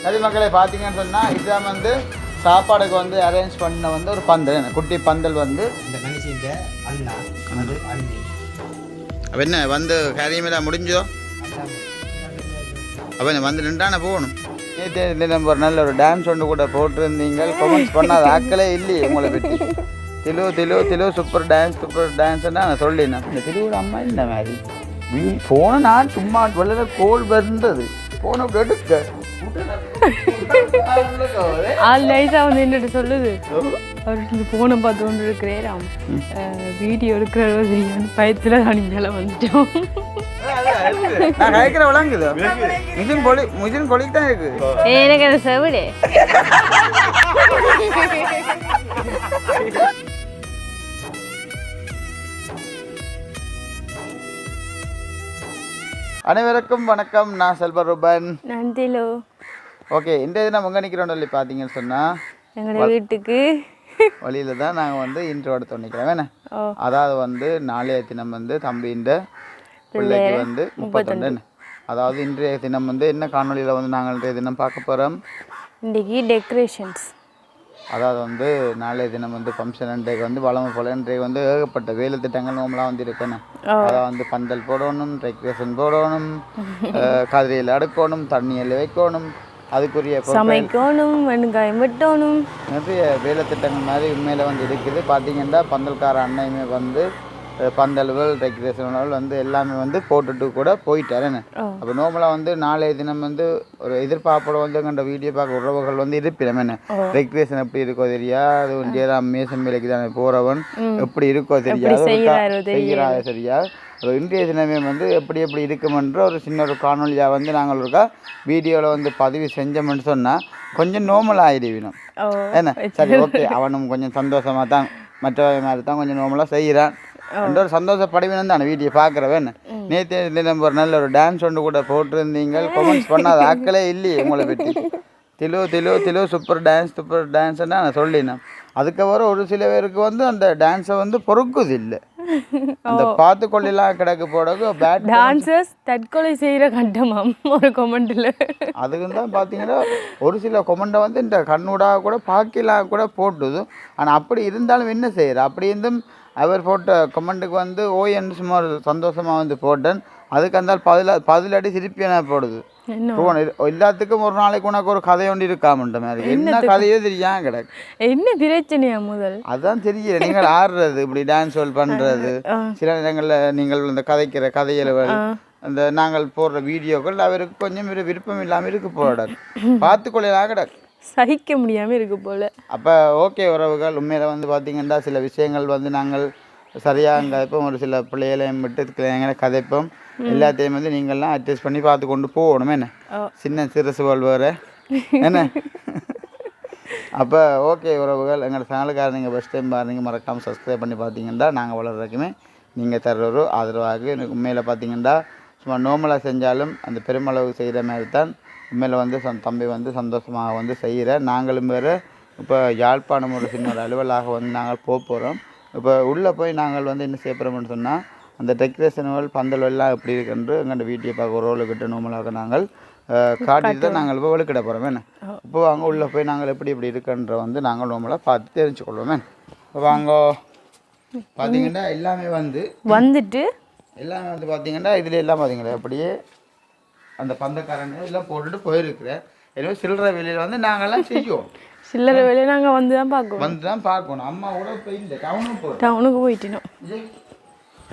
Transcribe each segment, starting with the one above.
சரி மக்களை பார்த்தீங்கன்னு சொன்னால் இதுதான் வந்து சாப்பாடுக்கு வந்து அரேஞ்ச் பண்ண வந்து ஒரு பந்தல் குட்டி பந்தல் வந்து இந்த மனுஷன் அண்ணா அது அண்ணி அப்போ என்ன வந்து காரியமெல்லாம் முடிஞ்சோ அப்போ என்ன வந்து நின்றானே போகணும் நேற்று நம்ம ஒரு நல்ல ஒரு டான்ஸ் ஒன்று கூட போட்டிருந்தீங்க கமெண்ட்ஸ் பண்ணாத ஆக்களே இல்லையே உங்களை பற்றி திலு சூப்பர் டான்ஸ்ன்னா நான் சொல்லினேன் இந்த திலுவோட அம்மா இந்த மாதிரி ஃபோனை நான் சும்மா வெளில கோல் வந்தது ஃபோனை எடுக்க ஆள் நைஸாக வந்து என்னட்டு சொல்லுது அவருக்கு இந்த ஃபோனை பார்த்து கொண்டு இருக்கிறேன் வீடியோ எடுக்கிறதோ தெரியும் பயத்தில் தான் மேலே வந்துட்டோம் நான் கேட்குற விளங்குது மிஷின் கொலிக்கு தான் இருக்கு எனக்கு அதை செவிடு அனைவருக்கும் வணக்கம். நான் செல்வரூபன். நந்திலோ. ஓகே, இந்த தினம் உங்க நிற்கிறோம் சொல்லி பார்த்தீங்கன்னு சொன்னால் எங்களோட வீட்டுக்கு வழியில் தான் நாங்கள் வந்து இன்ட்ரோ எடுத்து நிற்கிறோம். வேணே அதாவது வந்து நாளைய தினம் வந்து தம்பின்ற பிள்ளைக்கு வந்து 31. அதாவது இன்றைய தினம் வந்து என்ன காணொலியில் வந்து நாங்கள் இன்றைய தினம் பார்க்க போகிறோம். இன்றைக்கி டெக்கரேஷன்ஸ். அதாவது வந்து நாளைய தினம் வந்து ஃபங்க்ஷன் இன்றைக்கு வந்து வளமை போல இன்றைக்கு வந்து ஏகப்பட்ட வேலை திட்டங்கள் நோம்பலாம் வந்து இருக்கணும். அதாவது வந்து பந்தல் போடணும், டெக்கரேஷன் போடணும், கதிரையில் அடுக்கணும், தண்ணியில் வைக்கணும், அதுக்குரிய சமைக்கணும், வெங்காயம் வெட்டணும், நிறைய வேலை திட்டங்கள் மாதிரி உண்மையில் வந்து இருக்குது. பார்த்தீங்கன்னா பந்தல்கார அன்னையுமே வந்து பந்தல்கள் டெக்கரேஷன்கள் வந்து எல்லாமே வந்து போட்டுட்டு கூட போயிட்டாருன்னு. அப்போ நோம்பலாக வந்து நாளைய தினம் வந்து ஒரு எதிர்பார்ப்போட வந்து எங்கள்ட வீடியோ பார்க்க உறவுகள் வந்து இருப்பிடும். என்ன டெக்கரேஷன் எப்படி இருக்கோ தெரியா, அது ஜெயராம் மேசம் வேலைக்கு தானே போகிறவன் எப்படி இருக்கோ தெரியாது, செய்கிறாரு சரியா. இன்றைய தினமே வந்து எப்படி எப்படி இருக்குமென்ற ஒரு சின்ன ஒரு காணொலியாக வந்து நாங்கள் இருக்கா வீடியோவில் வந்து பதிவு செஞ்சோம்னு சொன்னால் கொஞ்சம் நோமல் ஆகிடுவினோம். என்ன சரி ஓகே, அவனும் கொஞ்சம் சந்தோஷமாக தான் மற்ற மாதிரி தான் கொஞ்சம் நோமலாக செய்கிறான் என்ற ஒரு சந்தோஷப்படுவினம் தான் வீடியோ பார்க்குறவன். நேற்று நம்ம ஒரு நல்ல ஒரு டான்ஸ் ஒன்று கூட போட்டிருந்தீங்க கமெண்ட்ஸ் பண்ணாத ஆக்களே இல்லையே உங்களை பற்றி திலு சூப்பர் டான்ஸ்ன்னா நான் சொல்லினேன். அதுக்கப்புறம் ஒரு சில பேருக்கு வந்து அந்த டான்ஸை வந்து பொறுக்குது இல்லை, அந்த பார்த்து கொள்ளலாம் கிடக்கு போடக்கு பேட் டான்சர்ஸ் தற்கொலை செய்கிற கண்டமாம் ஒரு கொமெண்டில். அதுக்கு தான் பார்த்தீங்கன்னா ஒரு சில கொமெண்டை வந்து இந்த கண்ணூடாக கூட பாக்கிலாம் கூட போட்டுது. ஆனால் அப்படி இருந்தாலும் என்ன செய்கிற, அப்படி இருந்தும் அவர் போட்ட கமெண்ட்டுக்கு வந்து ஓஎன்னு சும்மா ஒரு சந்தோஷமாக வந்து போட்டேன். அதுக்கு அந்த பதிலடி திருப்பி என்ன போடுது. எல்லாத்துக்கும் ஒரு நாளைக்கு உனக்கு ஒரு கதை ஒன்று இருக்காமன்ற மாதிரி என்ன கதையோ தெரியாம கிடக்கு. என்ன பிரச்சனையா முதல் அதுதான் தெரியல. நீங்கள் ஆடுறது இப்படி டான்ஸ் பண்ணுறது சில நேரங்களில் நீங்கள் இந்த கதைக்கிற கதையிலவள் அந்த நாங்கள் போடுற வீடியோக்கள் அவருக்கு கொஞ்சம் விருப்பம் இல்லாமல் இருக்கு போடாது, பார்த்துக்கொள்ளலாம் கிடக்கு, சகிக்க முடியாமல் இருக்கு போல். அப்போ ஓகே உறவுகள், உண்மையில் வந்து பார்த்திங்கன்னா சில விஷயங்கள் வந்து நாங்கள் சரியாக கதைப்போம், ஒரு சில பிள்ளைகளையும் விட்டு கதைப்போம், எல்லாத்தையும் வந்து நீங்கள்லாம் அட்ஜஸ்ட் பண்ணி பார்த்து கொண்டு போகணும். என்ன சின்ன சிறுசுகள் வேறு என்ன. அப்போ ஓகே உறவுகள், எங்களோட சேனலுக்காக நீங்கள் ஃபஸ்ட் டைம் பாருங்க மறக்காமல் சப்ஸ்கிரைப் பண்ணி பார்த்தீங்கன்னா நாங்கள் வளர்றதுக்குமே நீங்கள் தர்ற ஒரு ஆதரவாக எனக்கு உண்மையில் பார்த்தீங்கன்னா சும்மா நோமலாக செஞ்சாலும் அந்த பெருமளவு செய்கிற மாதிரி தான் உண்மையில் வந்து தம்பி வந்து சந்தோஷமாக வந்து செய்கிற. நாங்களும் வேறு இப்போ யாழ்ப்பாணம் ஒரு சின்ன ஒரு அலுவலாக வந்து நாங்கள் போகிறோம். இப்போ உள்ளே போய் நாங்கள் வந்து என்ன செய்ய போகிறோம்னு சொன்னால் அந்த டெக்கரேஷன்கள் பந்தல் எல்லாம் எப்படி இருக்குன்று எங்கள்கிட்ட வீடியோ பார்க்க ரோலுக்கிட்ட நோமலாக நாங்கள் காட்டிட்டு தான் நாங்கள் இப்போ வெளுக்கிட போகிறோம். என்ன இப்போ அங்கே உள்ளே போய் நாங்கள் எப்படி எப்படி இருக்குன்ற வந்து நாங்கள் நோமலாக பார்த்து தெரிஞ்சுக்கொள்வோமே. இப்போ வாங்க பார்த்தீங்கன்னா எல்லாமே வந்துட்டு எல்லாமே வந்து பார்த்தீங்கன்னா இதில் எல்லாம் பார்த்தீங்களா அப்படியே அந்த பந்தக்காரங்க எல்லாம் போட்டுட்டு போயிருக்கிறேன். எனவே சில்லறை வேலையில் வந்து நாங்கள்லாம் செய்வோம். சில்லறை வேலையை நாங்கள் வந்து தான் பார்க்கணும். அம்மா கூட இப்போ இல்லை, டவுனுக்கு போயிட்டோம்.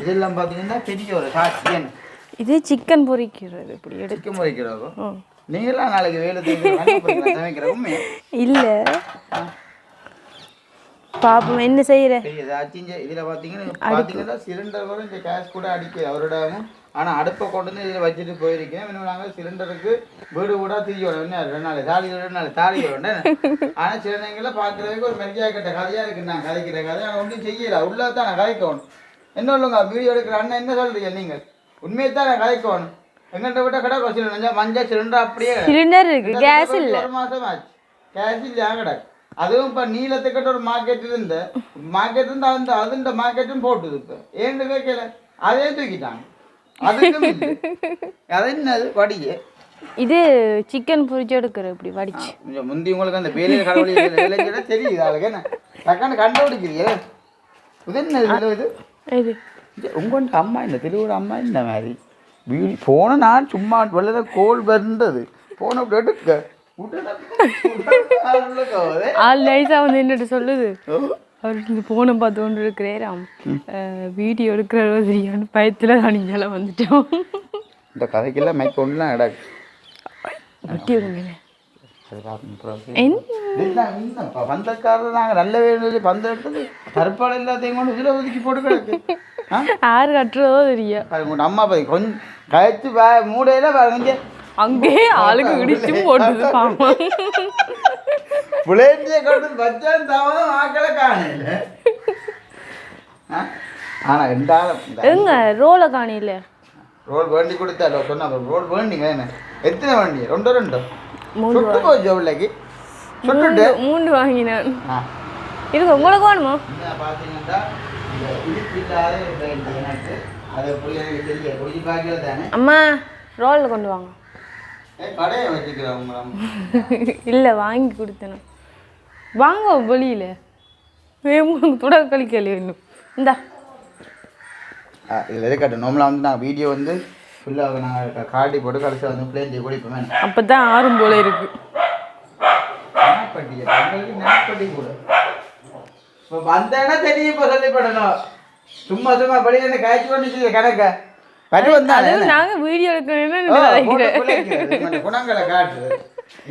இதெல்லாம் பார்த்தீங்கன்னா பெரிய ஒரு காட்சி. இது சிக்கன் பொரிக்கிறது. இப்படி சிக்கன் பொரிக்கிறதோ நீங்களாம் நாளைக்கு வேலை சமைக்கிறோம் இல்லை பாப்போம் என்ன செய்கிறேன். இதில் பார்த்தீங்கன்னா சிலிண்டர் கூட இந்த கேஸ் கூட அடிக்க அவரிடமும். ஆனால் அடுப்பை கொண்டு வந்து இதில் வச்சுட்டு போயிருக்கேன். இன்னும் நாங்கள் சிலிண்டருக்கு வீடு கூட திரியோட என்ன 2 நாள் தாலி வேண்டேன். ஆனால் சில நேரங்களில் பார்க்குறதுக்கு ஒரு மெரியா கிட்ட கதையாக இருக்குது. நான் கதைக்கிற கதை ஆனால் ஒன்றும் செய்யலை, உள்ளே தான் நான் கதைக்கணும். என்ன இல்லைங்க வீடியோ எடுக்கிற அண்ணன் என்ன சொல்கிறீங்க நீங்கள், உண்மையை தான் நான் கதைக்கணும். எங்கள்கிட்ட விட்ட கடை சிலிண்டர் மஞ்சள் சிலிண்டர் அப்படியே சிலிண்டர் இருக்குது, கேஸ் இல்லை, 1 மாதம் ஆச்சு, கேஸ் இல்லையா கிடக்கு. அதுவும் இப்போ நீளத்துக்கிட்ட ஒரு மார்க்கெட் இருந்து அந்த அதுண்ட மார்க்கெட்டும் போட்டுது. இப்போ ஏன்னு கேட்கல, அதே தூக்கிட்டாங்க. அதுக்கும் அது என்னது படியே இது சிக்கன் பொரிச்சு எடுக்கிற இப்படி வடிச்சு கொஞ்சம் முந்தி உங்களுக்கு அந்த வேலையில் கடவுள் தெரியுது ஆளுக்கு என்ன டக்கான்னு கண்டுபிடிக்கிறீங்க இது என்ன இது இது உங்கள்கிட்ட அம்மா இந்த திருவிழா அம்மா இந்த மாதிரி போன நான் சும்மா வெளில கோல் வந்தது போன அப்படி எடுக்க ஆள் நைஸாக வந்து என்னட்டு சொல்லுது அவருக்கு இந்த போனை பார்த்து கொண்டு இருக்கிறேராம் வீடியோ எடுக்கிற தெரியான்னு பயத்தில் தான் நீங்களாம் வந்துட்டோம் இந்த கதைக்கெல்லாம் மைக் ஒன்றுலாம் கிடக்கு வெட்டி விடுங்க பந்தக்காரர் நாங்கள் நல்ல வேணும் பந்தம் எடுத்தது தற்பாடு எல்லாத்தையும் கொண்டு இதில் ஒதுக்கி போட்டு கிடக்கு யார் கட்டுறதோ தெரியும் உங்க அம்மா போய் கொஞ்சம் கழிச்சு மூடையில பாருங்க அங்கேயே ஆளுக்கு இடிச்சு போட்டுது பாமா புலேட்டியை கொண்டு பச்சான் தாமதம் ஆக்களை காணல ஆனா ரெண்டாலும் எங்க ரோலை காணில ரோல் வேண்டி கொடுத்தாலோ சொன்னா ரோல் வேண்டிங்க என்ன எத்தனை வண்டி ரெண்டு சுட்டு போச்சு உள்ளக்கு சுட்டுட்டு 3 வாங்கினேன் இருக்கு உங்களுக்கு வேணுமா பார்த்தீங்கன்னா அம்மா ரோலில் கொண்டு வாங்க கடையை வச்சுக்கிறோம் இல்லை வாங்கி கொடுத்தேன் வாங்க வெளியில் வேணும் தொடக்க கழிக்கல இன்னும் இந்தா இதில் இருக்கட்டும் நார்மலாக வந்து நாங்கள் வீடியோ வந்து ஃபுல்லாக நாங்கள் காட்டி போட்டு கடைசியில் வந்து பிளேன் குடிப்போமே அப்போ தான் ஆறும் போல இருக்கு நெப்பட்டி கூட இப்போ வந்தேன்னா தெரியும் இப்போ சொல்லிப்படணும் சும்மா சும்மா படி என்ன காய்ச்சி பண்ணிச்சு கணக்க படி வந்தாலே நாங்கள் வீடியோ எடுக்கணும்னு குணங்களை காட்டுது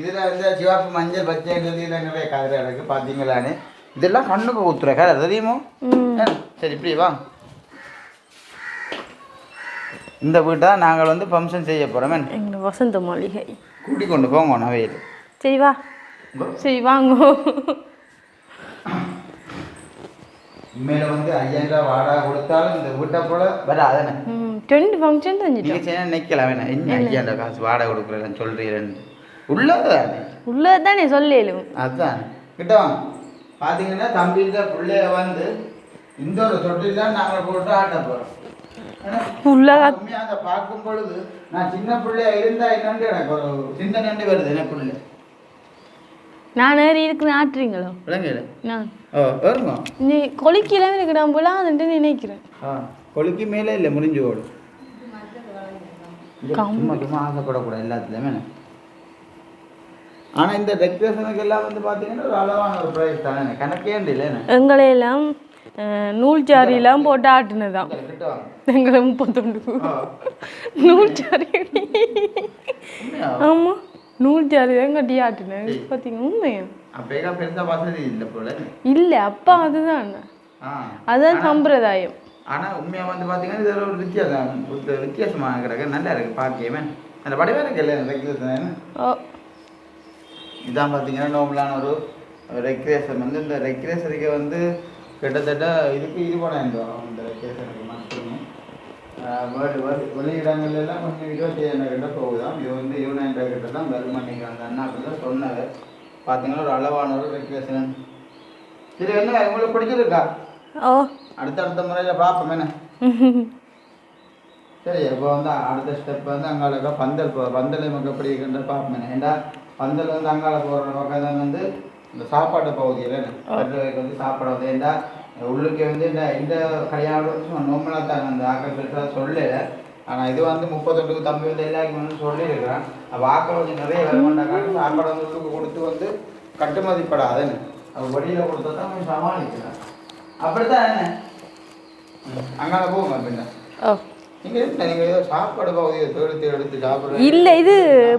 இதில் வந்து சிவப்பு மஞ்சள் பச்சை இதெல்லாம் நிறைய கதிரை இருக்கு பார்த்தீங்களான்னு இதெல்லாம் கண்ணுக்கு ஊத்துற கதை தெரியுமோ சரி இப்படி வா இந்த வீட்டை தான் நாங்கள் வந்து ஃபங்க்ஷன் செய்ய போகிறோம் எங்கள் வசந்த மாளிகை கூட்டி கொண்டு போங்க நவையில் சரி வா சரி வாங்க உண்மையில வந்து 5000 ரூபா வாடகை கொடுத்தாலும் இந்த வீட்டை போல வராதானே 2 ஃபங்க்ஷன் செஞ்சுட்டோம் நீங்கள் செய்ய நிற்கலாம் வேணா என்ன 5000 ரூபா காசு வாடகை கொடுக்குறேன்னு சொல்கிறீங்கன்னு உள்ளதானே உள்ளதானே சொல்லேலும் அதுதான் கிட்ட வாங்க பார்த்தீங்கன்னா தம்பின்ற பிள்ளைய வந்து இந்த ஒரு தொட்டில் தான் நாங்கள் போட்டு ஆட்ட போகிறோம் உண்மையாக அதை பார்க்கும் பொழுது நான் சின்ன பிள்ளையா இருந்தா என்னண்டு எனக்கு ஒரு சிந்தனை வருது என்ன பிள்ளை நான் ஏறி இருக்கு ஆட்டுறீங்களோ விளங்கல நான் வருங்க நீ கொலிக்கலாம் இருக்கு நான் போல அதுன்ட்டு நினைக்கிறேன் கொலிக்கு மேலே இல்லை முடிஞ்சு ஓடும் சும்மா சும்மா ஆசைப்படக்கூடாது எல்லாத்துலேயுமே ஆனால் இந்த டெக்கரேஷனுக்கு எல்லாம் வந்து பார்த்தீங்கன்னா ஒரு அளவான ஒரு ப்ரைஸ் தானே கணக்கே இல்லைன்னு எங்களையெல்லாம் நூல் சாரியெல்லாம் போட்டு ஆட்டுனதான் எங்களை 31 நூல் சாரி ஆமாம் நூல் சாரி தான் கட்டி ஆட்டுனேன் பார்த்தீங்க உண்மையா அப்போ பெருசாக வசதி இல்லை போல இல்லை அப்பா அதுதான் அதுதான் சம்பிரதாயம் ஆனால் உண்மையாக வந்து பார்த்தீங்கன்னா இதில் ஒரு வித்தியாசமாக கிடக்கு நல்லா இருக்குது பார்க்கவே அந்த படவே இருக்கு இல்லை ரெக்ரேஷன் இதான் பார்த்தீங்கன்னா நார்மலான ஒரு ரெக்ரேஷன் வந்து இந்த ரெக்ரேஷனுக்கு வந்து கிட்டத்தட்ட இதுக்கு 20,000 ரூபா இந்த ரெக்ரேஷனுக்கு மட்டுமே வெளியிடங்கள்லாம் கொஞ்சம் 25,000 கிட்ட போகுதான் இது வந்து 20,000 கிட்ட தான் வருமானம் நீங்கள் அந்த அண்ணா அப்படி தான் சொன்னாங்க பார்த்தீங்கன்னா ஒரு அளவான ஒரு ரெக்ரேஷன் சரி என்ன உங்களுக்கு பிடிச்சிருக்கா அடுத்த முறையில் பார்ப்போம் என்ன சரி இப்போ வந்து அடுத்த ஸ்டெப் வந்து அங்காளுக்கா பந்தல் நமக்கு எப்படி இருக்குன்ற பார்ப்போம் ஏன்னா பந்தல் வந்து அங்காள போகிற பக்கம் வந்து இந்த சாப்பாட்டு பகுதியில் வந்து சாப்பாடு வந்து ஏன்னா உள்ளுக்கே வந்து இந்த கல்யாணம் நோம்பலாக தாங்க அந்த ஆக்கள் பெருசாக சொல்லலை ஆனால் இது வந்து 38 தம்பி வந்து எல்லாருக்கும் வந்து சொல்லியிருக்கிறான் அப்போ ஆக்கள் வந்து நிறைய வேலைமாட்டாங்க சாப்பாடு வந்து உள்ளுக்கு கொடுத்து வந்து கட்டுமதிப்படாதுன்னு அப்போ வழியில் கொடுத்தா தான் கொஞ்சம் சமாளிக்கலாம் அப்படித்தான் என்ன அங்கால போங்க பின்ன நீங்கள் ஏதோ சாப்பாடு பகுதியை எடுத்து சாப்பிட்றேன் இல்லை இது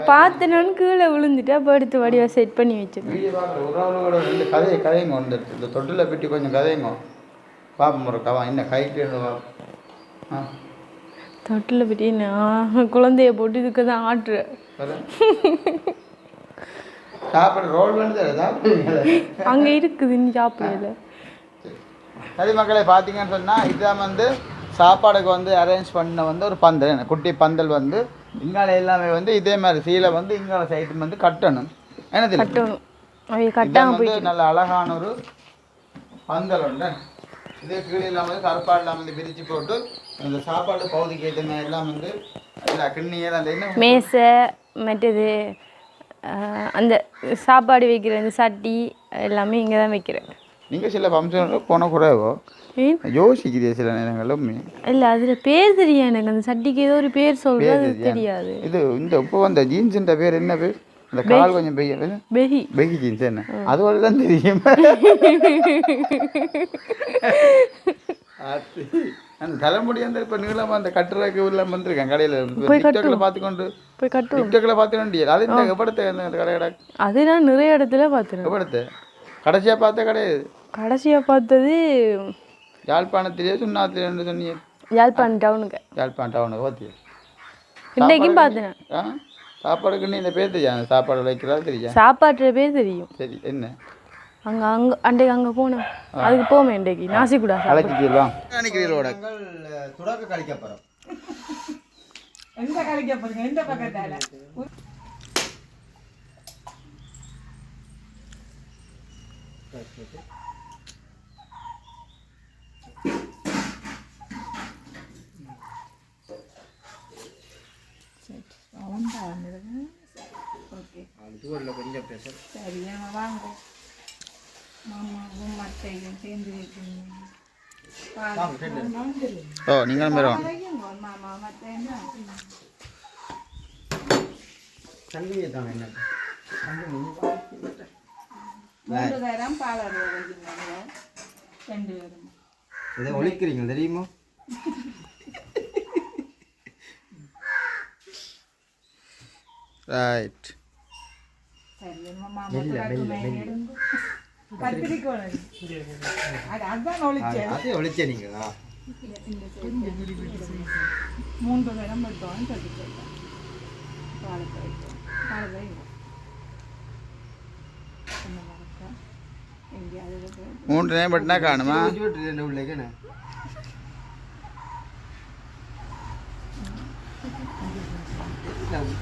பார்த்தனோன்னு கீழே விழுந்துட்டு அப்போ எடுத்து வடிவாக செட் பண்ணி வச்சிருக்கேன் வீடியோ பார்க்குற உறவுகளோட 2 கதைங்க வந்து இந்த தொட்டில் பெட்டி கொஞ்சம் கதைங்க பாப்போம் ஒரு கவா என்ன கைட்டு தொட்டில் பெட்டி நான் குழந்தைய போட்டு இதுக்கு தான் ஆட்டுறேன் சாப்பாடு ரோல் வந்து அங்கே இருக்குது நீ சாப்பிடல சரி மக்களை பார்த்தீங்கன்னு சொன்னால் இதுதான் வந்து சாப்பாடுக்கு வந்து அரேஞ்ச் பண்ண வந்து ஒரு பந்தல் குட்டி பந்தல் வந்து இங்கால எல்லாமே வந்து இதே மாதிரி சீலை வந்து இங்கால சைடு வந்து கட்டணும் என்னது வந்து நல்ல அழகான ஒரு பந்தல் உண்டு இதே கீழே இல்லாமல் கருப்பாடு இல்லாமல் வந்து பிரித்து போட்டு இந்த சாப்பாடு பகுதிக்கு ஏற்ற எல்லாம் வந்து இல்லை கிண்ணியெல்லாம் அந்த என்ன மேசை மற்றது அந்த சாப்பாடு வைக்கிற அந்த சட்டி எல்லாமே இங்கே தான் வைக்கிறேன். நீங்கள் சில ஃபங்க்ஷனில் போன கூடவோ யோசிக்கிறீ சில நேரங்களும் இல்லை அதில் பேர் தெரியும் எனக்கு. அந்த சட்டிக்கு ஏதோ ஒரு பேர் சொல்கிறது தெரியாது. இது இந்த இப்போ வந்த ஜீன்ஸுன்ற பேர் என்ன பேர்? அந்த கால் கொஞ்சம் பெஹி பெஹி ஜீன்ஸ் என்ன அதோட தான் தெரியும். அந்த தலைமுடி அந்த இப்போ நீளமாக அந்த கட்டுறதுக்கு எல்லாம் வந்திருக்கேன் கடையில் டிக்டாக்ல பார்த்துக்கொண்டு போய் கட்டுவோம். டிக்டாக்ல பார்த்துக்கொண்டு அது இந்த எப்படத்தை அந்த கடை கடை அது நான் நிறைய இடத்துல பார்த்துருக்கேன். எப்படத்தை கடைசியாக பார்த்த கிடையாது. கடைசியாக பார்த்தது யாழ்ப்பாணத்திலேயே சுண்ணாத்திலேன்னு சொன்னீங்க. யாழ்ப்பாணம் டவுனுக்கு. யாழ்ப்பாணம் டவுனுக்கு பார்த்தியா? இன்றைக்கும் பார்த்தேன். சாப்பாடுக்கு நீ இந்த பேர் தெரியா? சாப்பாடு வைக்கிறதா தெரியா? சாப்பாட்டு பேர் தெரியும். சரி என்ன அன்றைக்கு அங்கே போனோம். அதுக்கு போமே இன்றைக்கு நாசி கூட அழைச்சிக்கலாம் நினைக்கிறீங்களோட தொடக்க கழிக்கப்புறம் எந்த கழிக்க போறீங்க? எந்த பக்கத்தால? கொஞ்சம் ப்ரெஷர் சரி நம்ம வாங்க. மாமாவும் மட்டையும் சேர்ந்து வைக்கணும். ஓ நீங்கள் மேடம் மாமா மட்டையும் தண்ணியை தானே என்ன 3 தரம் பாலாறு வைக்கணும். 2 தரம் இதை ஒழிக்கிறீங்க தெரியுமா? ரைட் சரி மாமா கத்திரிக்கோள் அதான் ஒழிச்சேன். அதே ஒழிச்ச நீங்களா? 3 தரம் மட்டும் கத்திரிக்கோள் பாலத்தை வைக்கும். பாலத்தை எங்கேயாவது 3 நேரம் பட்டினா காணுமா? உள்ளேக்கண்ணே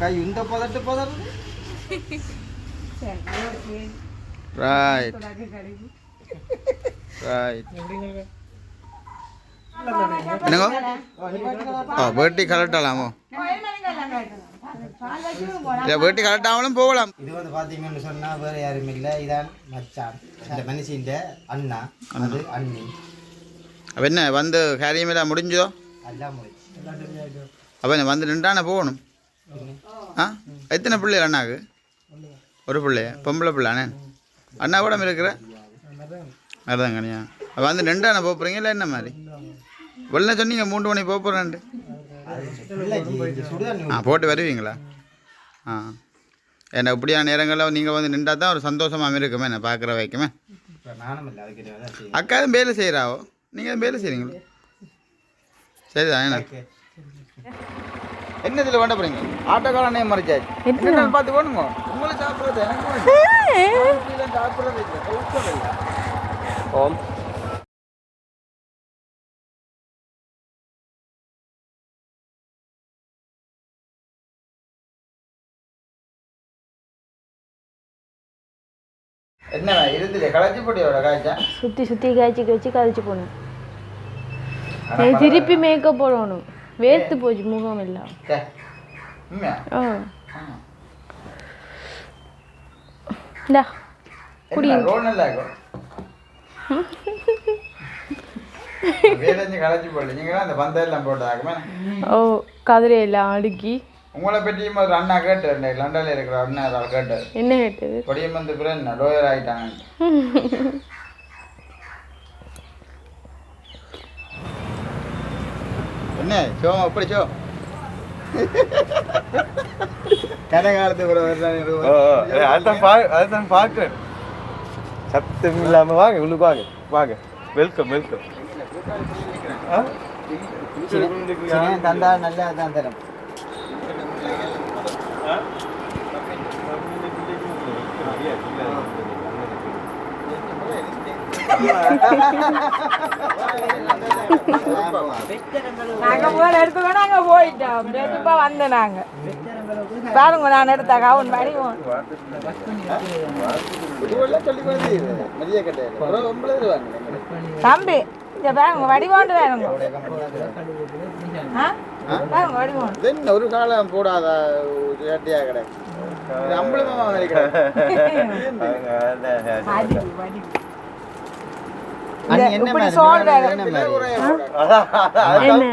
கை இந்த பதட்டு பதட்டு ரைட் ரைட் என்னங்கோ வேட்டி கலட்டலாமோ? வேட்டி கலட்டாமலும் போகலாம். இது வந்து பார்த்தீங்கன்னு சொன்னால் வேறு யாரும் இல்லை, இதான் மச்சான், இந்த மனுஷின் அண்ணா, அது அண்ணி. அப்போ என்ன வந்து காரியமெல்லாம் முடிஞ்சதோ? எல்லாம் முடிச்சு. அப்போ என்ன வந்து நின்றானே போகணும். எத்தனை பிள்ளைகள் அண்ணாக்கு? ஒரு பிள்ளைய பொம்பளை பிள்ளை அண்ணன் அண்ணா கூட இருக்கிற அதுதான் கனியா. அப்போ வந்து நின்றானே போகிறீங்க இல்லை என்ன மாதிரி? வெள்ள சொன்னீங்க 3 மணி போகிறேன்ட்டு. போட்டு வருவீங்களா? ஏன்னா இப்படியான நேரங்களில் நீங்கள் வந்து நின்றா தான் ஒரு சந்தோஷமாக இருக்குமே என்ன பார்க்குற வைக்குமே. அக்காவும் வேலை செய்கிறாவோ, நீங்கள் வேலை செய்கிறீங்களோ? சரிதான். என்ன என்ன இதில் வேண்ட போகிறீங்க? ஆட்டோக்காரனே மறைச்சாச்சு என்ன பார்த்து போகணுங்க. உங்களுக்கு சாப்பிட்றது எனக்கு சாப்பிட்றது ஓம் என்ன இருந்துச்சு களைச்சி போட்டியோட காய்ச்சா சுற்றி காய்ச்சி கழிச்சு போனேன். திருப்பி மேக்கப் போடணும். வேர்த்து போச்சு முகம் எல்லாம். ஓ கதிரையெல்லாம் அடுக்கி உங்களை பற்றியும் ஒரு அண்ணா கேட்டு லண்டன்ல இருக்கிற அண்ணா கேட்டு என்ன கேட்டது? கொடியம் வந்து பிறகு லோயர் ஆகிட்டாங்க. என்ன சோ அப்படி சோ கதை காலத்து அதுதான் பார்க்குறேன். சத்தம் இல்லாமல் வாங்க உள்ளுக்கு வாங்க வாங்க. Welcome welcome. தந்தா நல்லா தான் தரும். நாங்க போன இடத்துக்கு நாங்க போயிட்டோம். இப்ப வந்த நாங்க பாருங்க நான் எடுத்த கவுன் வடிவோம் தம்பி இங்க பாருங்க வடிவோண்டு வேணுங்க. பாருங்க வடிவம் இது என்ன ஒரு காலம் போடாத கேட்டியா கிடக்கு இது அம்பளமா வடிவு வடிவு அண்ணி என்ன இப்படி மாதிரி சொல்றாரு. என்ன மாதிரி என்ன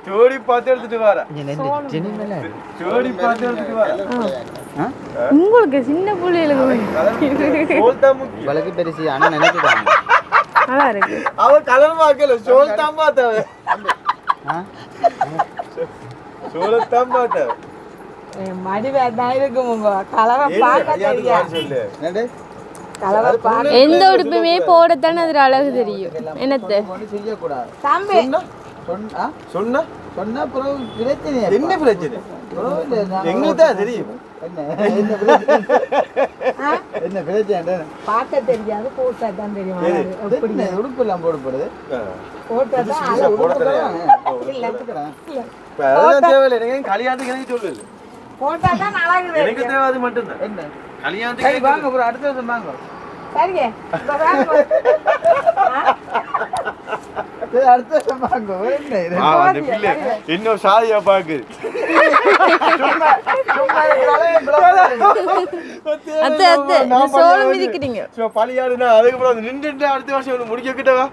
ஜோடி பார்த்து எடுத்துட்டு வர இங்க நெஞ்சு ஜெனி மேல ஜோடி பார்த்து எடுத்துட்டு வர உங்களுக்கு சின்ன பிள்ளைகளுக்கு சோல் தான் முக்கியம் வழக்கு பெருசு அண்ணன் நினைக்கிறாங்க நல்லா இருக்கு அவன் கலர் பார்க்கல சோல் தான் பார்த்தாவ சோலத்தான் பார்த்தாவ வடிவா தான் இருக்கும் உங்க கலரை பார்க்க தெரியாது சொல்லு என்னது கலரை பார்க்க எந்த உடுப்புமே போடத்தானே அதுல அழகு தெரியும் என்னத்த செய்யக்கூடாது தம்பி சொன்னா சொன்னா சொன்னா அப்புறம் பிரச்சனை என்ன பிரச்சனை எங்களுக்கு தான் தெரியும் என்ன பிரச்சனை என்ன பிரச்சனை பார்க்க தெரியாது போட்டா தான் தெரியும் எப்படி என்ன உடுப்பு எல்லாம் போட போறது போட்டா தான் அழகு. போட தெரியாது இல்ல இப்ப அதெல்லாம் தேவையில்லை எனக்கு கல்யாணத்துக்கு எனக்கு சொல்லு போட்டா தான் அழகு எனக்கு தெரியும் தேவை அது மட்டும்தான் என்ன கல்யாணத்துக்கு சரி வாங்க அப்புறம் அடுத்த வருஷம் வாங்க சரிங்க இப்ப வாங்க. சரி, அடுத்த வருஷம் வாங்க என்ன இது? அந்த பிள்ளை இன்னும் சாதியா பாக்குது அத்தை அத்தை இந்த சோளம் மிதிக்கிறீங்க பழியாடுனா அதுக்கப்புறம் நின்று அடுத்த வருஷம் முடிக்க கிட்டவா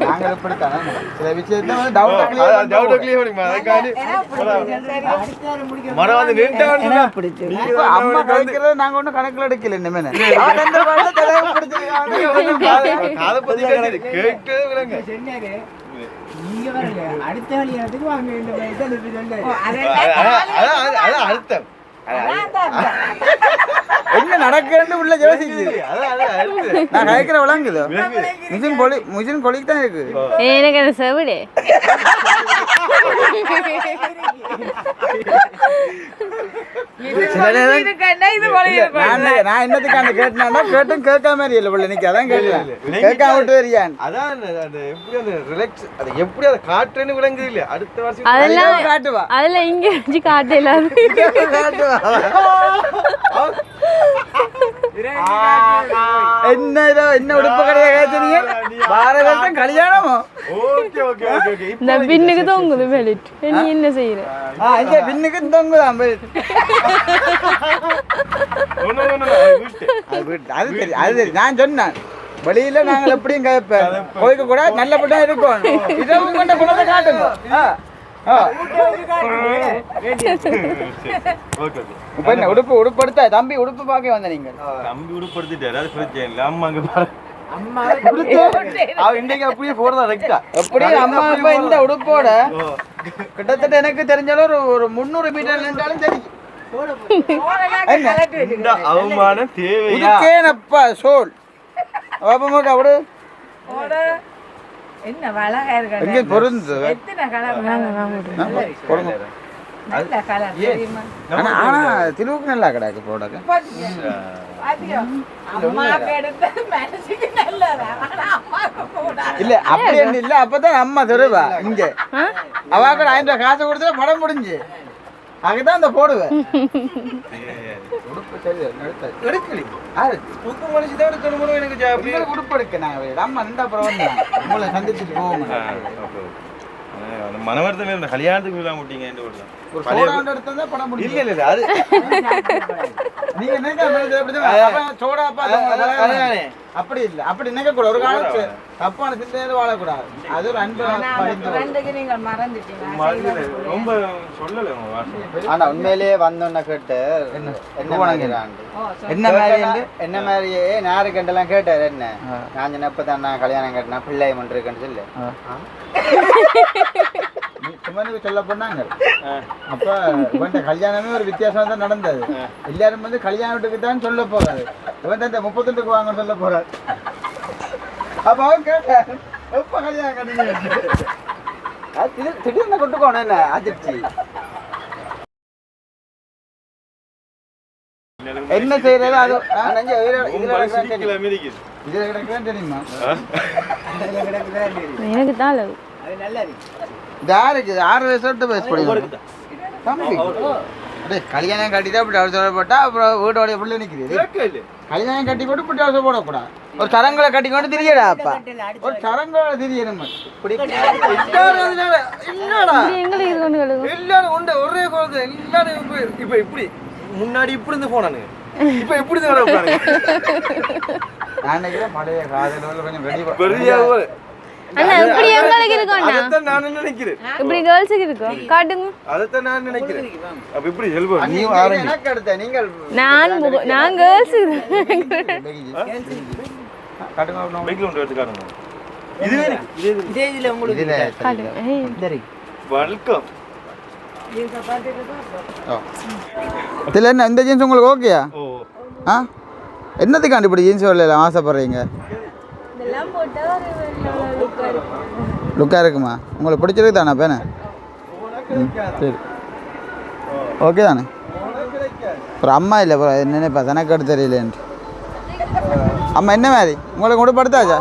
நாங்க இப்படித்தானே சில விஷயத்த வந்து டவுட் டவுட் கிளியர் பண்ணிமா அதுக்காண்டி மரம் வந்து நின்றான்னு அம்மா கழிக்கிறது நாங்க ஒண்ணும் கணக்குல எடுக்கல இனிமே காதை பத்தி கேட்டு விளங்க அதான் அர்த்தம் என்ன நடக்குன்னு உள்ள யோசிக்குது அதான் அர்த்தம் நான் கழிக்கிற விளங்குது மிஷின் கொலிக்கு தான் இருக்கு எனக்கு அந்த செவிடு சில நேரம் இதுக்கு இது போல இருக்கும். நான் என்னத்துக்கான கேட்டேன்னா கேட்டும் கேட்காம மாதிரி இல்லை பிள்ளை நிக்க அதான் கேட்கலாம் கேட்காம விட்டு வரியான் அதான் அந்த எப்படி அந்த ரிலாக்ஸ் அது எப்படி அதை காட்டுறேன்னு விளங்குது இல்லையா அடுத்த வருஷம் அதெல்லாம் காட்டுவா அதெல்லாம் இங்க வச்சு காட்ட இல்லாது காட்டுவா என்ன இதோ என்ன உடுப்பு கடையா கேட்டீங்க வார வருஷம் கல்யாணமோ ஓகே ஓகே ஓகே ஓகே இந்த பின்னுக்கு தொங்குது பெலிட் நீ என்ன செய்யற இங்க பின்னுக்கு தொங்குதான் அது சரி அது சரி நான் சொன்னேன் வெளியில நாங்கள் எப்படியும் கேட்பேன் கோயிலுக்கு கூட நல்லபடியா இருக்கும் இரவு கொண்ட குணத்தை காட்டுங்க இப்ப என்ன உடுப்பு உடுப்படுத்த தம்பி உடுப்பு பார்க்க வந்த நீங்க தம்பி உடுப்படுத்திட்டாரு அது பிரச்சனை இல்லை அம்மா அங்க பாரு அவ இன்னைக்கு அப்படியே போறதா ரெக்டா எப்படி அம்மா இப்ப இந்த உடுப்போட கிட்டத்தட்ட எனக்கு தெரிஞ்சாலும் ஒரு 300 மீட்டர் நின்றாலும் தெரியும் இந்த அவமானம் தேவையா இதுக்கேனப்பா சோல் பாப்பா அவடு என்ன வளகா இருக்கு எங்கே பொருந்து எத்தனை கலர் போடுங்க நல்ல கலர் தெரியுமா ஆனா திருவுக்கு நல்லா கிடக்கு போடாது அம்மாக்கு எடுத்த மனசுக்கு நல்லதா ஆனா அம்மாக்கு கூடாது இல்ல அப்படி என்ன இல்ல அப்பதான் அம்மா தருவா இங்க அவ கூட 1000 ரூபாய் காசு கொடுத்தா படம் முடிஞ்சு அதுதான் அந்த போடுவேன் உடுப்பு சரி எடுக்கலி தூக்கு மனுஷி தான் எடுக்கணும் எனக்கு உடுப்பு எடுக்க நாங்க அம்மா நின்றா அப்புறம் வந்து உங்களை சந்திச்சுட்டு போவோம் மனவர்த்தமே இருந்த கல்யாணத்துக்கு விழா முட்டிங்க ஒரு சோடா எடுத்தா படம் முடியும் இல்ல இல்ல அது நீங்க நினைக்க சோடா அப்படி இல்ல அப்படி நினைக்க கூட ஒரு காலத்து தப்பான சிந்தையில வாழக்கூடாது அது ஒரு அன்பு ரெண்டுக்கு நீங்க மறந்துட்டீங்க ரொம்ப சொல்லல உங்க வாசனை ஆனா உண்மையிலேயே வந்தோன்ன கேட்டு என்ன மாதிரி என்ன மாதிரியே நேரு கண்டெல்லாம் கேட்டாரு என்ன நான் சொன்ன இப்பதான் நான் கல்யாணம் கேட்டேன் பிள்ளை பண்ணிருக்கேன்னு சொல்லு சொல்ல போனாங்க அப்ப இவன் கல்யாணமே ஒரு வித்தியாசம் தான் நடந்தது எல்லாரும் வந்து கல்யாண வீட்டுக்கு தான் சொல்ல போறாரு இவன் தான் 32க்கு வாங்க சொல்ல போறாரு அப்ப அவன் கேட்டான் எப்ப கல்யாணம் கட்டுங்க திடீர்னு கொட்டுக்கோணும் என்ன அதிர்ச்சி என்ன செய்யறது அது அமெரிக்கன் இதுல கிடக்குதான் தெரியுமா எனக்கு தான் அளவு இது யாருக்கு 6 வயசு விட்டு பேச படிக்கும் தம்பி அப்படியே கல்யாணம் கட்டிதான் இப்படி அவசரப்பட்டா அப்புறம் வீட்டோடைய பிள்ளை நிற்குது கல்யாணம் கட்டி போட்டு இப்படி அவசரம் போடக்கூடாது ஒரு சரங்களை கட்டிக்கொண்டு திரியடா அப்பா ஒரு சரங்களை திரியணும் இப்படி இல்லடா எங்களை இது கொண்டு கழுவு எல்லாரும் உண்டு ஒரே குழந்தை எல்லாரும் இப்ப இப்படி முன்னாடி இப்படி இருந்து போனானுங்க இப்ப எப்படி தான் நான் நினைக்கிறேன் பழைய காதல் கொஞ்சம் பெரிய அண்ணா இப்படி எங்களுக்கு இருக்கும் அண்ணா அதைத்தான் நான் நினைக்கிறேன் இப்படி கேர்ள்ஸுக்கு இருக்கும் காட்டுங்க அதைத்தான் நான் நினைக்கிறேன் அப்ப இப்படி செல்வம் நீ ஆரம்பி எனக்கு அடுத்த நீங்கள் நான் கேர்ள்ஸுக்கு பைக்ல ஒன்று எடுத்து காட்டுங்க இது காட்டுங்க வணக்கம் இதில் என்ன இந்த ஜீன்ஸ் உங்களுக்கு ஓகேயா ஆ என்னத்துக்காண்டி இப்படி ஜீன்ஸ் வரலாம் ஆசைப்படுறீங்க லுக்காக இருக்குமா உங்களுக்கு பிடிச்சிருக்கு தானே பேனே சரி ஓகே தானே அப்புறம் அம்மா இல்லை அப்புறம் என்னென்ன எனக்கு எடுத்து தெரியலேன்ட்டு அம்மா என்ன மாதிரி உங்களுக்கு கூட படுத்தாச்சா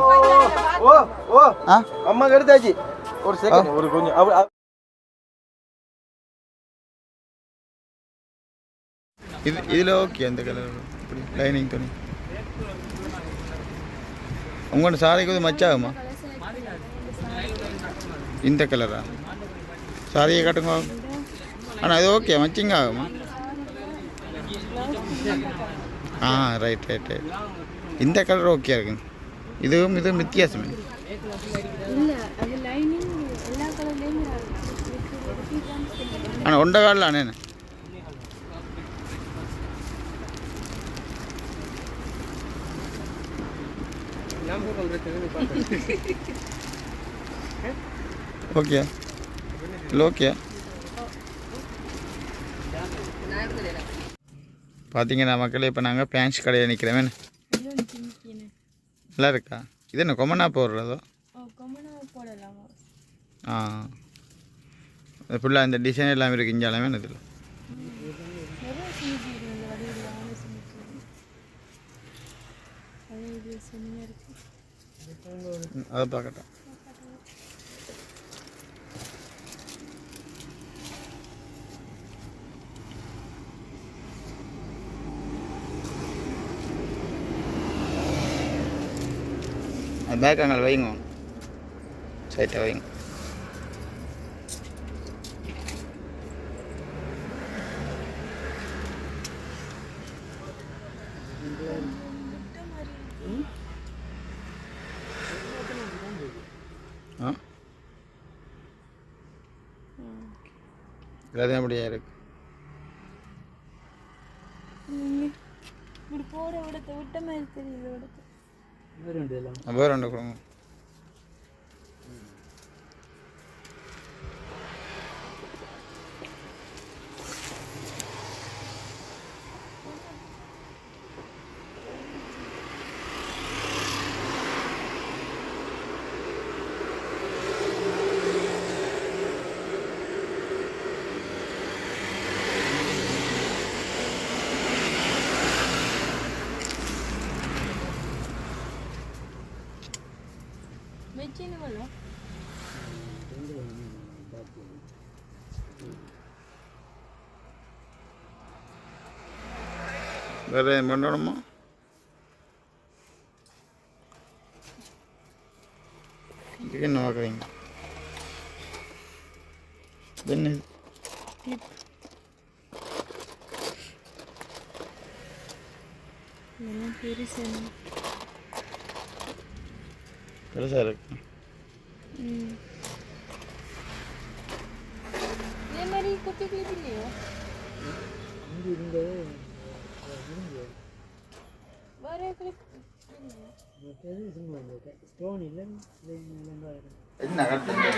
ஓ ஓ ஆ அம்மா எடுத்தாச்சு ஒரு செகண்ட் ஒரு கொஞ்சம் இதில் ஓகே அந்த கலர் இப்படி லைனிங் துணி உங்களோட சாரிக்கு வந்து மச்சாகுமா இந்த கலரா சாரியை காட்டுங்க ஆனால் அது ஓகே மச்சிங்க ஆகுமா ஆ ரைட் ரைட் ரைட் இந்த கலர் ஓகே இருக்குங்க இதுவும் வித்தியாசமே ஆனால் ஒன்றை காலில் அண்ணே ஓகே இல்லை ஓகே பார்த்தீங்கன்னா மக்களே இப்போ நாங்கள் பேண்ட்ஸ் கடையில் நிற்கிறோமே நல்லா இருக்கா இது என்ன கொமனா போடுறதோ ஆ ஃபுல்லாக இந்த டிசைன் எல்லாமே இருக்குது இங்கே எல்லாமே இதில் அதை பார்க்கட்டா பேக் அங்கே வைங்க சைட்டாக வைங்க ஆ எல்லாத்தையும் அப்படியா இருக்கு வேறு ஒன்று கொடுங்க வேறு பண்ணணுமா என்ன பார்க்குறீங்க என்ன பெருசாக இருக்கு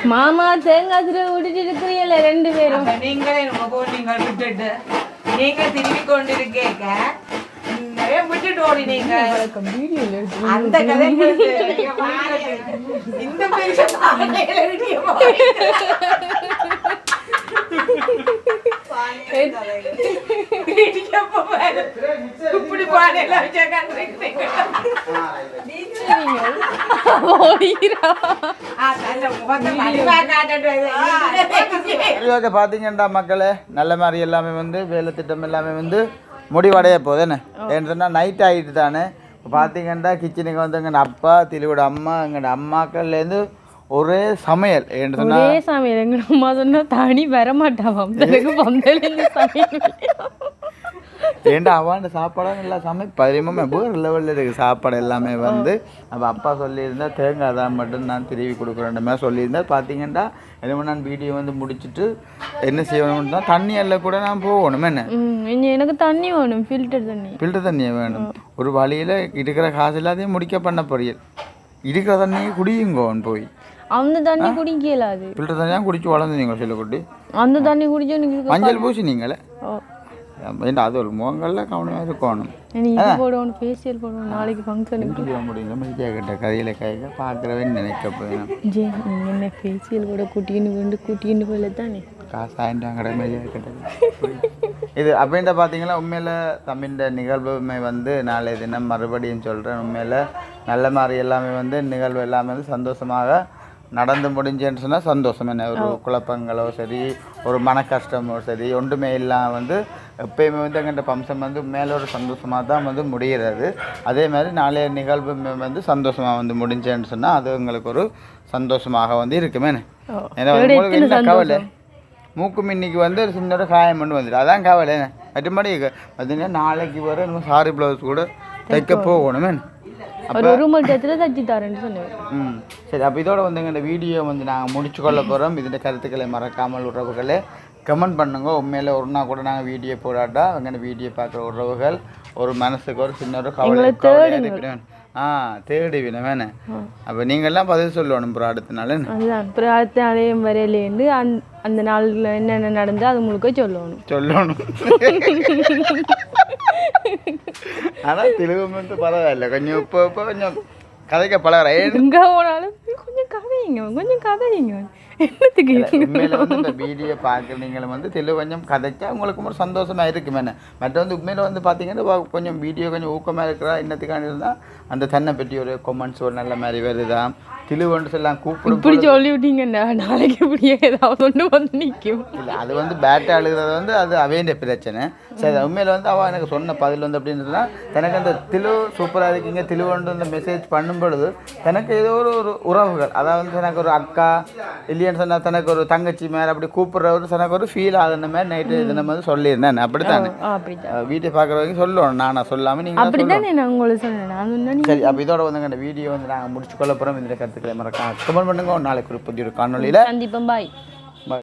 மாமா தேங்காய் திரு விட்டுட்டு இருக்கிறீங்களே ரெண்டு பேரும் நீங்களே நீங்கள் விட்டுட்டு நீங்க திரும்பி கொண்டிருக்கேங்க விட்டுட்டு ஓடினீங்க அந்த கதை இந்த இப்படி பானையில பார்த்தீங்கன்னா மக்களே நல்ல மாதிரி எல்லாமே வந்து வேலை திட்டம் எல்லாமே வந்து முடிவடைய போகுது என்ன ஏன்னு சொன்னால் நைட் ஆகிட்டு தானே பார்த்தீங்கன்னா கிச்சனுக்கு வந்து எங்கள் அப்பா திலுவோட அம்மா எங்களோட அம்மாக்கள்லேருந்து ஒரே சமையல் என்று சொன்னா ஒரே சமையல் எங்க அம்மா சொன்னா தனி வரமாட்டாவாம் எனக்கு பந்தலேருந்து சமையல் ஏன்டா அவாண்ட சாப்பாடாக நல்லா பதிரியமாக வேறு லெவலில் இருக்குது சாப்பாடு எல்லாமே வந்து அப்போ அப்பா சொல்லியிருந்தா தேங்காய் தான் மட்டும் நான் திருவி கொடுக்குறேன்ற மாதிரி சொல்லியிருந்தா பார்த்தீங்கன்னா என்ன நான் வீடியோ வந்து முடிச்சுட்டு என்ன செய்யணும்னா தண்ணி எல்லாம் கூட நான் போகணும் என்ன எனக்கு தண்ணி வேணும் ஃபில்டர் தண்ணியை வேணும் ஒரு வழியில் இருக்கிற காசு எல்லாத்தையும் முடிக்க பண்ண போறீங்க இருக்கிற தண்ணியை குடியுங்கோன்னு போய் அந்த தண்ணி குடிக்கலாது ஃபில்டர் தண்ணியாக குடிச்சு வளர்ந்து நீங்கள் சொல்லக்குட்டி அந்த தண்ணி குடிச்சா நீங்க மஞ்சள் பூசி நீங்களே ஏன்டா அது ஒரு முகங்களில் கவனமாக இருக்கணும் இது போடணும் ஃபேஷியல் போடணும் நாளைக்கு ஃபங்க்ஷனுக்கு முடியுங்க மைத்தியா கிட்ட கதையில் கையில் பார்க்குறவேன்னு நினைக்க போயிடும் ஜே நீங்கள் என்ன ஃபேஷியல் கூட கூட்டின்னு போயில தானே காசு ஆயிட்டாங்கடா மைத்தியா கிட்ட இது அப்படின்ட்டு பார்த்தீங்கன்னா உண்மையில் தமிழ் நிகழ்வுமே வந்து நாளைய தினம் மறுபடியும் சொல்கிறேன் உண்மையில் நல்ல மாதிரி எல்லாமே வந்து நிகழ்வு எல்லாமே வந்து சந்தோஷமாக நடந்து முடிஞ்சேன்னு சொன்னால் சந்தோஷம் என்ன ஒரு குழப்பங்களோ சரி ஒரு மன கஷ்டமோ சரி ஒன்றுமே இல்லாமல் வந்து எப்பயுமே வந்து எங்கிட்ட பம்சம் வந்து மேலே ஒரு சந்தோஷமாக தான் வந்து முடிகிறது அதே மாதிரி நாளைய நிகழ்வு வந்து சந்தோஷமாக வந்து முடிஞ்சேன்னு சொன்னால் அது உங்களுக்கு ஒரு சந்தோஷமாக வந்து இருக்குமே ஏன்னா உங்களுக்கு என்ன கவலை மூக்கு மின்னிக்கு வந்து ஒரு சின்ன காயம் பண்ணி வந்துடும் அதான் கவலை மற்றபடி பார்த்தீங்கன்னா நாளைக்கு வர இன்னும் சாரி ப்ளவுஸ் கூட தைக்க போகணுமே ஒரு மட்டத்தில் தச்சு தரேன்னு சொன்னேன் சரி அப்போ இதோட வந்து இந்த வீடியோ வந்து நாங்கள் முடிச்சு கொள்ள போகிறோம் இதோட கருத்துக்களை மறக்காமல் உறவுகளே கமெண்ட் பண்ணுங்க உண்மையில் ஒரு நாள் கூட நாங்கள் வீடியோ போடாட்டா அங்கே வீடியோ பார்க்குற உறவுகள் ஒரு மனசுக்கு ஒரு சின்ன ஒரு கவலை தேடி வேணே அப்போ நீங்கள்லாம் பதில் சொல்லணும் அப்புறம் அடுத்த நாள் அதுதான் அப்புறம் அடுத்த நாளையும் வரையிலேருந்து அந்த நாளில் என்னென்ன நடந்தால் அது முழுக்க சொல்லணும் ஆனால் தெலுங்கு வந்து பரவாயில்ல கொஞ்சம் இப்போ கொஞ்சம் கதைக்க பழகிறேன் எங்கே போனாலும் கொஞ்சம் கதைங்க என்னத்துக்கு உண்மையில வந்து இந்த வீடியோ பார்க்குறீங்களும் வந்து தெலுங்கு கொஞ்சம் கதைச்சா உங்களுக்கு ஒரு சந்தோஷமாக இருக்குமே மற்ற வந்து உண்மையில் வந்து பார்த்தீங்கன்னா கொஞ்சம் வீடியோ கொஞ்சம் ஊக்கமாக இருக்கிறா என்னத்துக்காண்டி இருந்தால் அந்த தன்னை பற்றி ஒரு கொமெண்ட்ஸ் ஒரு நல்ல மாதிரி வருதா திலுவன்ஸ் எல்லாம் கூப்பிடும் இப்படி சொல்லி விட்டீங்கண்ணா நாளைக்கு இப்படியே ஏதாவது ஒன்று வந்து நிற்கும் இல்லை அது வந்து பேட்டாக எழுதுறது வந்து அது அவேண்டிய பிரச்சனை சரி உண்மையில் வந்து அவள் எனக்கு சொன்ன பதில் வந்து அப்படின்னு சொன்னால் எனக்கு அந்த திலு சூப்பராக இருக்கீங்க திலுவன்ட்டு அந்த மெசேஜ் பண்ணும் பொழுது எனக்கு ஏதோ ஒரு உறவுகள் அதாவது எனக்கு ஒரு அக்கா இல்லைன்னு சொன்னால் தனக்கு ஒரு தங்கச்சி மேலே அப்படி கூப்பிட்றவர் தனக்கு ஒரு ஃபீல் ஆகுன மாதிரி நைட்டு இது நம்ம வந்து சொல்லியிருந்தேன் அப்படித்தானே வீட்டை பார்க்குறவங்க சொல்லணும் நான் சொல்லாமல் நீங்கள் அப்படித்தானே நான் உங்களுக்கு சொன்னேன் சரி அப்போ இதோட வந்து இந்த வீடியோ வந்து நாங்கள் முடிச்சு கொள்ள போகிறோம் இந்த கருத்துக்களை மறக்காம கமெண்ட் பண்ணுங்க நாளைக்கு ஒரு புதிய ஒரு காணொலியில் சந்திப்போம் பாய்